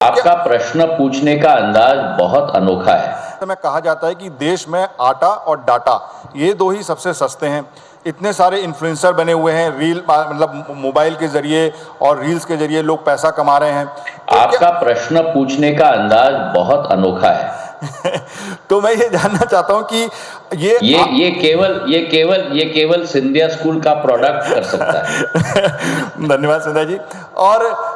आपका प्रश्न पूछने का अंदाज बहुत अनोखा है। में कहा जाता है कि देश में आटा और डाटा ये दो ही सबसे सस्ते हैं। इतने सारे इन्फ्लुएंसर बने हुए हैं, रील मतलब मोबाइल के जरिए और रील्स के जरिए लोग पैसा कमा रहे हैं। तो आपका प्रश्न पूछने का अंदाज बहुत अनोखा है। तो मैं ये जानना चाहता हूं कि ये केवल सिंधिया स्कूल का प्रोडक्ट कर सकता है। धन्यवाद संध्या जी। और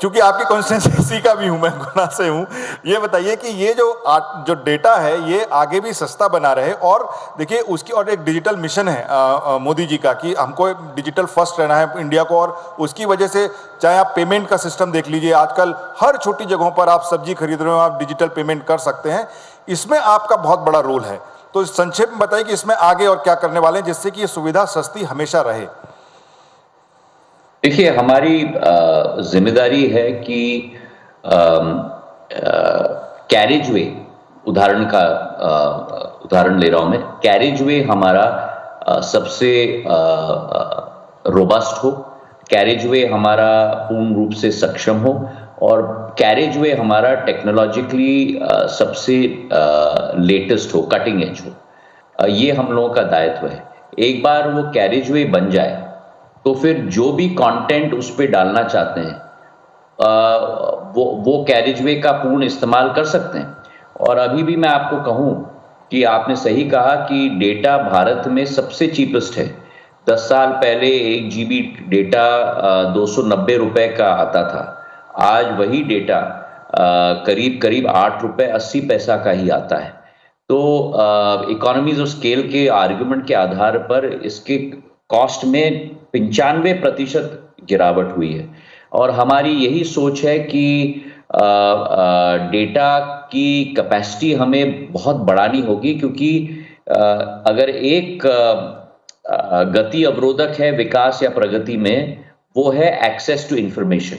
चूंकि आपकी कॉन्स्टिट्यूंसी का भी हूं, मैं गुना से हूं, ये बताइए कि ये जो डेटा है ये आगे भी सस्ता बना रहे। और देखिए उसकी और एक डिजिटल मिशन है मोदी जी का कि हमको डिजिटल फर्स्ट रहना है इंडिया को। और उसकी वजह से चाहे आप पेमेंट का सिस्टम देख लीजिए, आजकल हर छोटी जगहों पर आप सब्जी खरीद रहे हो आप डिजिटल पेमेंट कर सकते हैं। इसमें आपका बहुत बड़ा रोल है। तो संक्षेप में बताइए कि इसमें आगे और क्या करने वाले हैं जिससे कि ये सुविधा सस्ती हमेशा रहे। देखिए, हमारी जिम्मेदारी है कि कैरेजवे उदाहरण ले रहा हूं मैं। कैरेजवे हमारा सबसे रोबस्ट हो, कैरेजवे हमारा पूर्ण रूप से सक्षम हो और कैरेजवे हमारा टेक्नोलॉजिकली सबसे लेटेस्ट हो, कटिंग एज हो। ये हम लोगों का दायित्व है। एक बार वो कैरेजवे बन जाए तो फिर जो भी कंटेंट उस पर डालना चाहते हैं वो कैरेजवे का पूर्ण इस्तेमाल कर सकते हैं। और अभी भी मैं आपको कहूं कि आपने सही कहा कि डेटा भारत में सबसे चीपेस्ट है। 10 साल पहले 1 GB डेटा 290 रुपए का आता था। आज वही डेटा करीब करीब 8 रुपए 80 पैसा का ही आता है। तो इकोनॉमीज ऑफ स्केल के आर्गुमेंट के आधार पर इसके कॉस्ट में 95% गिरावट हुई है। और हमारी यही सोच है कि डेटा की कैपेसिटी हमें बहुत बढ़ानी होगी, क्योंकि अगर एक गति अवरोधक है विकास या प्रगति में, वो है एक्सेस टू इंफॉर्मेशन।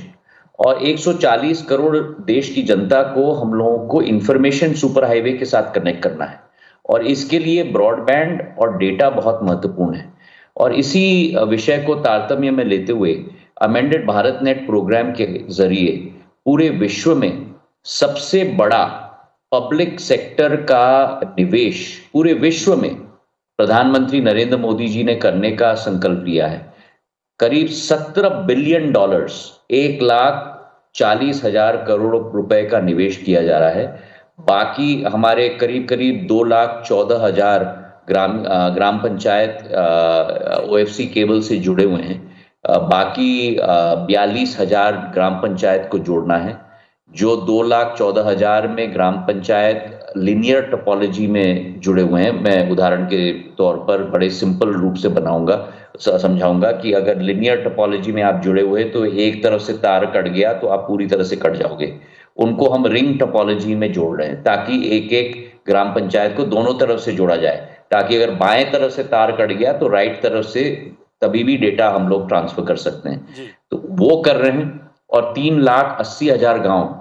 और 140 करोड़ देश की जनता को हम लोगों को इंफॉर्मेशन सुपर हाईवे के साथ कनेक्ट करना है और इसके लिए ब्रॉडबैंड और डेटा बहुत महत्वपूर्ण है। और इसी विषय को तारतम्य में लेते हुए अमेंडेड भारत नेट प्रोग्राम के जरिए पूरे विश्व में सबसे बड़ा पब्लिक सेक्टर का निवेश पूरे विश्व में प्रधानमंत्री नरेंद्र मोदी जी ने करने का संकल्प लिया है। करीब $17 बिलियन, 1,40,000 करोड़ रुपए का निवेश किया जा रहा है। बाकी हमारे करीब करीब 2,14,000 ग्राम पंचायत OFC केबल से जुड़े हुए हैं। बाकी 42,000 ग्राम पंचायत को जोड़ना है। जो 2,14,000 में ग्राम पंचायत लिनियर टोपोलॉजी में जुड़े हुए हैं, मैं उदाहरण के तौर पर बड़े सिंपल रूप से समझाऊंगा कि अगर लिनियर टोपोलॉजी में आप जुड़े हुए तो एक तरफ से तार कट गया तो आप पूरी तरह से कट जाओगे। उनको हम रिंग टोपोलॉजी में जोड़ रहे हैं ताकि एक एक ग्राम पंचायत को दोनों तरफ से जोड़ा जाए, ताकि अगर बाएं तरफ से तार कट गया तो राइट तरफ से तभी भी डेटा हम लोग ट्रांसफर कर सकते हैं। तो वो कर रहे हैं। और 3,80,000 गांव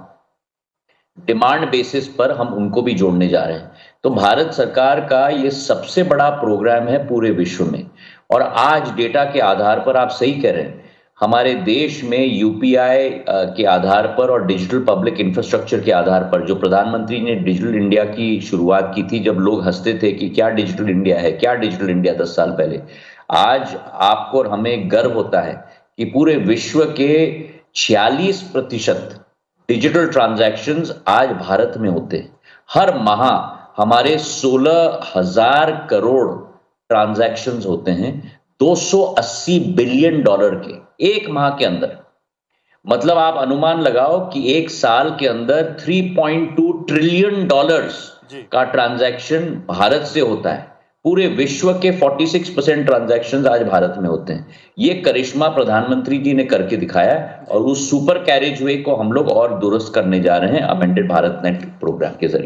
डिमांड बेसिस पर हम उनको भी जोड़ने जा रहे हैं। तो भारत सरकार का ये सबसे बड़ा प्रोग्राम है पूरे विश्व में। और आज डेटा के आधार पर आप सही कह रहे हैं, हमारे देश में UPI के आधार पर और डिजिटल पब्लिक इंफ्रास्ट्रक्चर के आधार पर जो प्रधानमंत्री ने डिजिटल इंडिया की शुरुआत की थी, जब लोग हंसते थे कि क्या डिजिटल इंडिया है, क्या डिजिटल इंडिया 10 साल पहले, आज आपको और हमें गर्व होता है कि पूरे विश्व के 46% डिजिटल ट्रांजैक्शंस आज भारत में होते हैं। हर माह हमारे 16,000 करोड़ ट्रांजैक्शंस होते हैं, $280 बिलियन के एक माह के अंदर। मतलब आप अनुमान लगाओ कि एक साल के अंदर $3.2 ट्रिलियन का ट्रांजैक्शन भारत से होता है। पूरे विश्व के 46% ट्रांजैक्शंस आज भारत में होते हैं। ये करिश्मा प्रधानमंत्री जी ने करके दिखाया और उस सुपर कैरेजवे को हम लोग और दुरुस्त करने जा रहे हैं अमेंडेड भारत नेट प्रोग्राम के जरिए।